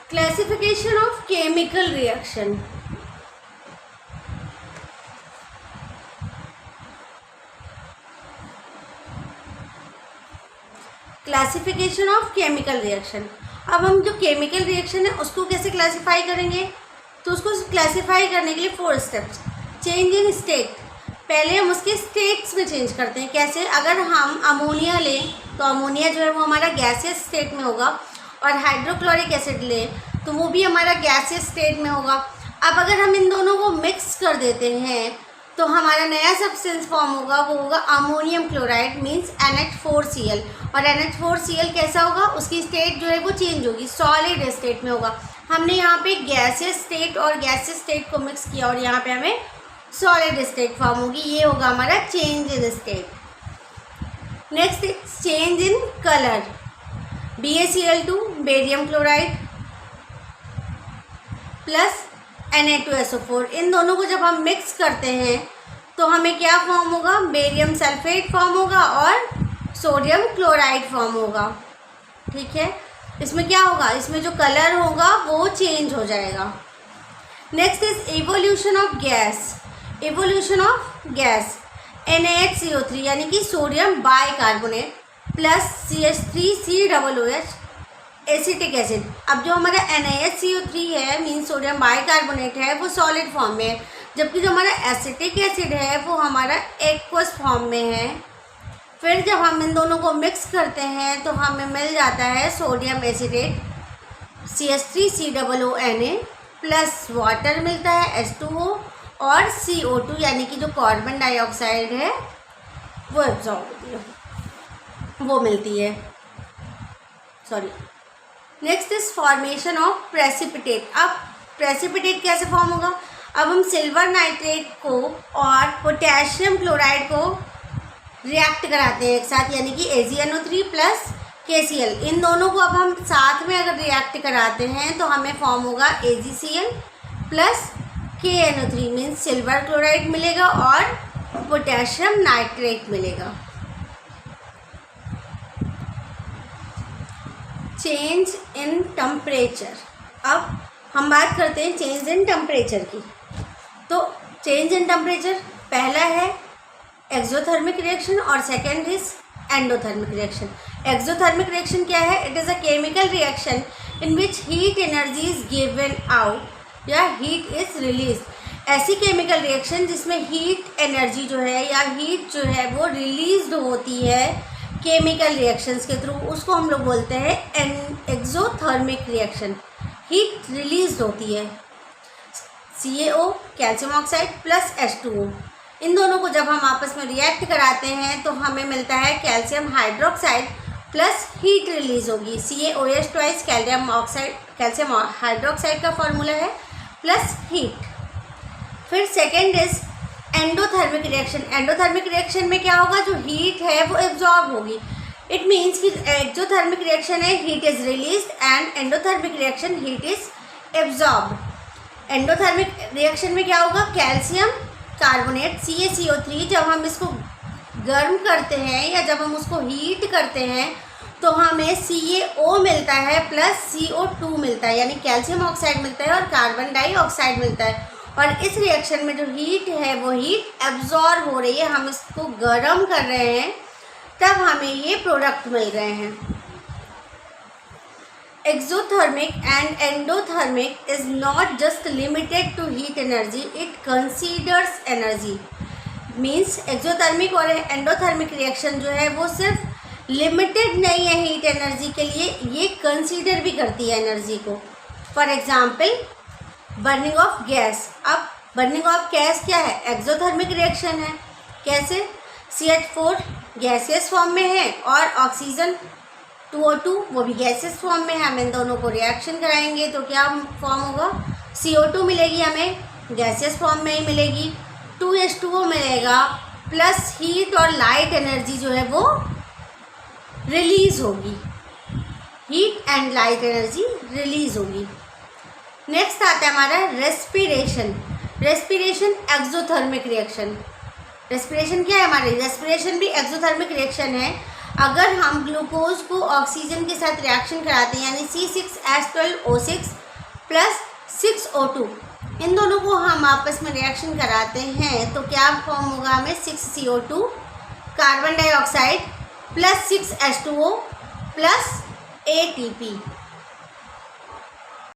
Classification of chemical reaction. Classification of chemical reaction. अब हम जो केमिकल रिएक्शन है उसको कैसे क्लासिफाई करेंगे, तो उसको क्लासिफाई करने के लिए 4 स्टेप्स। चेंज इन स्टेट, पहले हम उसके स्टेट्स में चेंज करते हैं। कैसे, अगर हम अमोनिया लें तो अमोनिया जो है वो हमारा गैसियस स्टेट में होगा, और हाइड्रोक्लोरिक एसिड लें तो वो भी हमारा गैसियस स्टेट में होगा। अब अगर हम इन दोनों को मिक्स कर देते हैं तो हमारा नया सब्सटेंस फॉर्म होगा, वो होगा अमोनियम क्लोराइड मीन्स NH4Cl। और NH4Cl कैसा होगा, उसकी स्टेट जो है वो चेंज होगी, सॉलिड स्टेट में होगा। हमने यहाँ पे गैसियस स्टेट और गैसियस स्टेट को मिक्स किया और यहाँ पे हमें सॉलिड स्टेट फॉर्म होगी, ये होगा हमारा change in state. Next change in colour, BaCl2 barium chloride plus Na2SO4, इन दोनों को जब हम मिक्स करते हैं तो हमें क्या फॉर्म होगा, बेरियम सल्फेट फॉर्म होगा और सोडियम क्लोराइड फॉर्म होगा। ठीक है, इसमें क्या होगा, इसमें जो कलर होगा वो चेंज हो जाएगा। Next is evolution of gas. Evolution of gas, NaHCO3 यानी कि sodium bicarbonate plus CH3COOH acetic acid. अब जो हमारा NaHCO3 है मीन सोडियम बाइकार्बोनेट है वो सॉलिड फॉर्म में है, जबकि जो हमारा एसिटिक एसिड है वो हमारा एक्वस फॉर्म में है। फिर जब हम इन दोनों को मिक्स करते हैं तो हमें मिल जाता है sodium acetate CH3COONA plus water मिलता है H2O और CO2 यानी कि जो कार्बन डाइऑक्साइड है वो एब्जॉर्ब होती है, वो मिलती है, sorry. Next is formation of precipitate. अब प्रेसिपिटेट कैसे फॉर्म होगा, अब हम सिल्वर नाइट्रेट को और पोटेशियम क्लोराइड को रिएक्ट कराते हैं एक साथ, यानी कि AgNO3 प्लस KCl। इन दोनों को अब हम साथ में अगर रिएक्ट कराते हैं तो हमें फॉर्म होगा AgCl plus KNO3 means silver chloride मिलेगा और पोटेशियम नाइट्रेट मिलेगा। चेंज इन टेम्परेचर, अब हम बात करते हैं चेंज इन टेम्परेचर की। तो चेंज इन टेम्परेचर, पहला है एक्सोथर्मिक रिएक्शन और second is endothermic reaction. Exothermic reaction क्या है, it is a chemical reaction in which heat energy is given out या हीट इज रिलीज। ऐसी केमिकल रिएक्शन जिसमें हीट एनर्जी जो है या हीट जो है वो रिलीज होती है केमिकल रिएक्शंस के थ्रू, उसको हम लोग बोलते हैं एक्सोथर्मिक रिएक्शन। हीट रिलीज होती है, CaO calcium oxide plus H2O, इन दोनों को जब हम आपस में रिएक्ट कराते हैं तो हमें मिलता है calcium hydroxide plus heat release होगी, CaOH twice calcium oxide, calcium hydroxide का फॉर्मूला है प्लस हीट। फिर second is endothermic reaction. Endothermic reaction में क्या होगा, जो हीट है वो एब्जॉर्ब होगी। इट मीन्स कि एक्सोथर्मिक रिएक्शन है heat is released and endothermic reaction heat is absorbed. Endothermic reaction में क्या होगा, कैल्शियम कार्बोनेट CaCO3 जब हम इसको गर्म करते हैं या जब हम उसको हीट करते हैं तो हमें CaO मिलता है प्लस CO2 मिलता है, यानी कैल्शियम ऑक्साइड मिलता है और कार्बन डाइऑक्साइड मिलता है। और इस रिएक्शन में जो हीट है वो हीट एब्जॉर्ब हो रही है, हम इसको गर्म कर रहे हैं तब हमें ये प्रोडक्ट मिल रहे हैं। Exothermic and endothermic is not just limited to heat energy, it considers energy. Means exothermic और एंडोथर्मिक रिएक्शन जो है वो सिर्फ लिमिटेड नहीं है हीट एनर्जी के लिए, ये कंसीडर भी करती है एनर्जी को। For example burning of gas. अब बर्निंग ऑफ गैस क्या है, एक्सोथर्मिक रिएक्शन है। कैसे, CH4 गैसियस फॉर्म में है और ऑक्सीजन 2O2 वो भी गैसियस फॉर्म में है। हम इन दोनों को रिएक्शन कराएंगे तो क्या फॉर्म होगा, CO2 मिलेगी हमें गैसियस फॉर्म में ही मिलेगी, 2H2O मिलेगा प्लस हीट और लाइट एनर्जी जो है वो रिलीज होगी, heat and light energy release होगी। नेक्स्ट आता है हमारा respiration. Respiration exothermic reaction. Respiration क्या है हमारी, रेस्पिरेशन भी एक्सोथर्मिक रिएक्शन है। अगर हम ग्लूकोज को ऑक्सीजन के साथ रिएक्शन कराते हैं यानी C6H12O6 प्लस 6O2, इन दोनों को हम आपस में रिएक्शन कराते हैं तो क्या फॉर्म होगा हमें 6CO2 carbon dioxide plus 6H2O plus ATP।